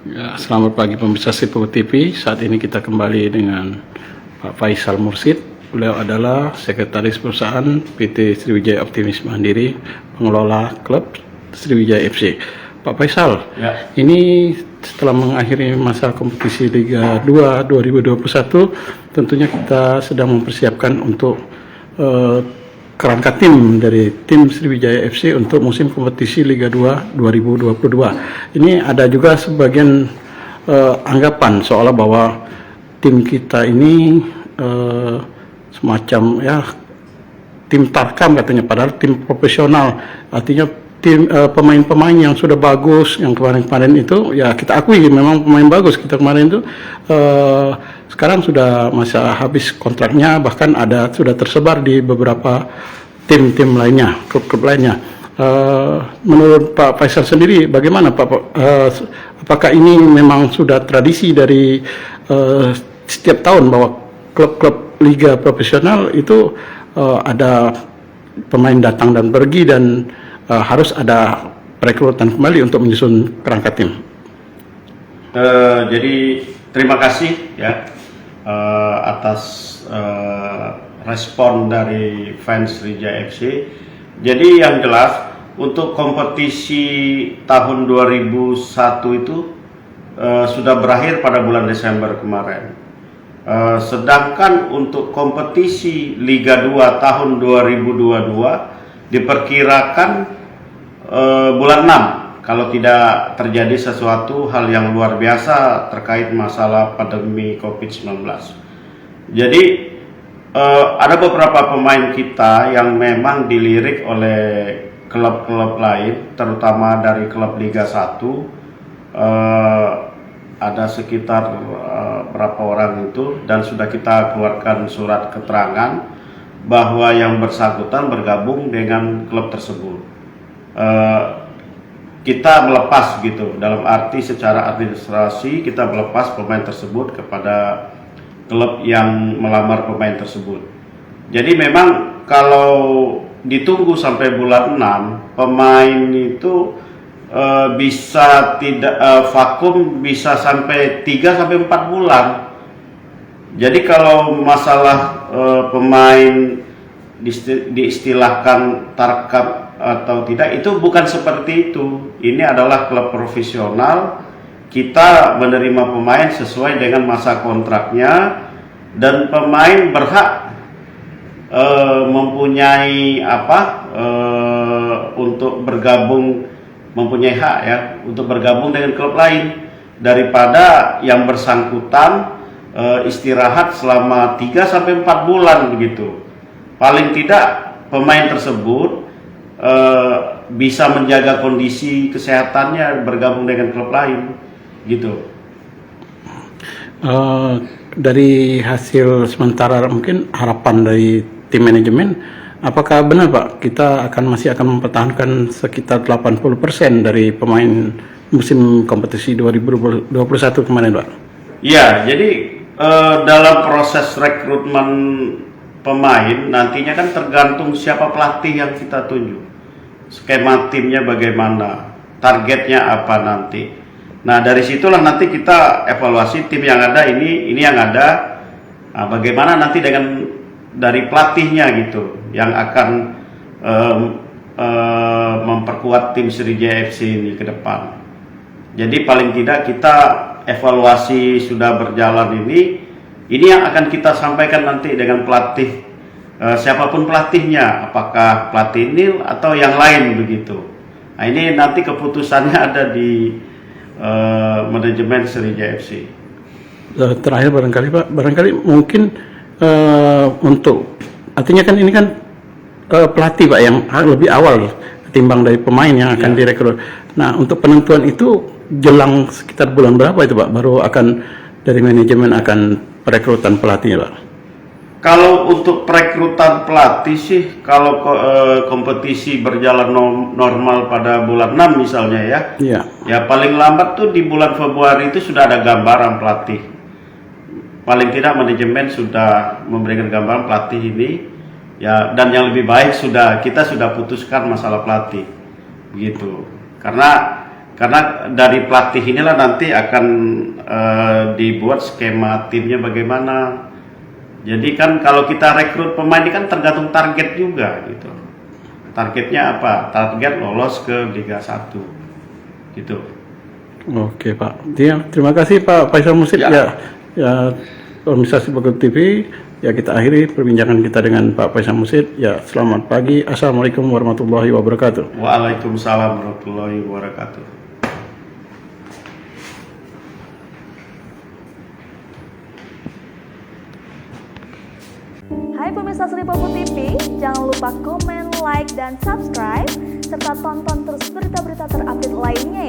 Ya, selamat pagi pemirsa Sipo TV. Saat ini kita kembali dengan Pak Faisal Mursid. Beliau adalah Sekretaris Perusahaan PT Sriwijaya Optimis Mandiri, pengelola klub Sriwijaya FC. Pak Faisal, Ya. ini setelah mengakhiri masa kompetisi Liga 2 2021, tentunya kita sedang mempersiapkan untuk kerangka tim dari tim Sriwijaya FC untuk musim kompetisi Liga 2 2022. Ini ada juga sebagian anggapan seolah bahwa tim kita ini semacam ya tim tarkam katanya, padahal tim profesional, artinya tim pemain-pemain yang sudah bagus yang kemarin-kemarin itu ya kita akui memang pemain bagus kita kemarin itu sekarang sudah masa habis kontraknya, bahkan ada sudah tersebar di beberapa tim-tim lainnya, klub-klub lainnya. Menurut Pak Faisal sendiri bagaimana Pak? Apakah ini memang sudah tradisi dari setiap tahun bahwa klub-klub liga profesional itu ada pemain datang dan pergi dan harus ada perekrutan kembali untuk menyusun kerangka tim? Jadi terima kasih ya atas respon dari fans Sriwijaya FC. Jadi yang jelas untuk kompetisi tahun 2001 itu sudah berakhir pada bulan Desember kemarin. Sedangkan untuk kompetisi Liga 2 tahun 2022 diperkirakan bulan 6 kalau tidak terjadi sesuatu hal yang luar biasa terkait masalah pandemi COVID-19. Jadi ada beberapa pemain kita yang memang dilirik oleh klub-klub lain, terutama dari klub Liga 1. Ada sekitar berapa orang itu, dan sudah kita keluarkan surat keterangan bahwa yang bersangkutan bergabung dengan klub tersebut. Kita melepas gitu, dalam arti secara administrasi kita melepas pemain tersebut kepada klub yang melamar pemain tersebut. Jadi memang kalau ditunggu sampai bulan 6, pemain itu bisa tidak vakum bisa sampai 3 sampai 4 bulan. Jadi kalau masalah pemain diistilahkan tarkam atau tidak, itu bukan seperti itu. Ini adalah klub profesional, kita menerima pemain sesuai dengan masa kontraknya, dan pemain berhak mempunyai untuk bergabung, mempunyai hak ya untuk bergabung dengan klub lain, daripada yang bersangkutan istirahat selama 3 sampai 4 bulan begitu. Paling tidak pemain tersebut bisa menjaga kondisi kesehatannya bergabung dengan klub lain gitu. Dari hasil sementara mungkin harapan dari tim manajemen, apakah benar Pak kita masih akan mempertahankan sekitar 80% dari pemain musim kompetisi 2021 kemarin Pak? Iya, jadi dalam proses rekrutmen pemain nantinya kan tergantung siapa pelatih yang kita tunjuk, skema timnya bagaimana, targetnya apa nanti. Nah dari situlah nanti kita evaluasi tim yang ada ini yang ada, bagaimana nanti dengan dari pelatihnya gitu yang akan memperkuat tim Sriwijaya FC ini ke depan. Jadi paling tidak kita evaluasi sudah berjalan ini yang akan kita sampaikan nanti dengan pelatih, siapapun pelatihnya, apakah pelatih Nil atau yang lain begitu. Nah ini nanti keputusannya ada di manajemen Sriwijaya FC. Terakhir barangkali mungkin untuk artinya kan ini kan pelatih Pak yang lebih awal ketimbang dari pemain yang akan direkrut. Nah untuk penentuan itu jelang sekitar bulan berapa itu Pak baru akan dari manajemen akan perekrutan pelatihnya Pak? Kalau untuk perekrutan pelatih sih, kalau kompetisi berjalan normal pada bulan 6 misalnya ya, ya paling lambat tuh di bulan Februari itu sudah ada gambaran pelatih. Paling tidak manajemen sudah memberikan gambaran pelatih ini ya, dan yang lebih baik kita sudah putuskan masalah pelatih begitu. Karena Karena dari pelatih inilah nanti akan dibuat skema timnya bagaimana. Jadi kan kalau kita rekrut pemain ini kan tergantung target juga gitu. Targetnya apa? Target lolos ke Liga 1 gitu. Oke Pak. Terima kasih Pak Faisal Mursid. Ya, Organisasi Bogor TV. Ya, kita akhiri perbincangan kita dengan Pak Faisal Mursid. Ya, selamat pagi. Assalamualaikum warahmatullahi wabarakatuh. Waalaikumsalam warahmatullahi wabarakatuh. Hai pemirsa Sri Popo TV, jangan lupa komen, like, dan subscribe, serta tonton terus berita-berita terupdate lainnya ya.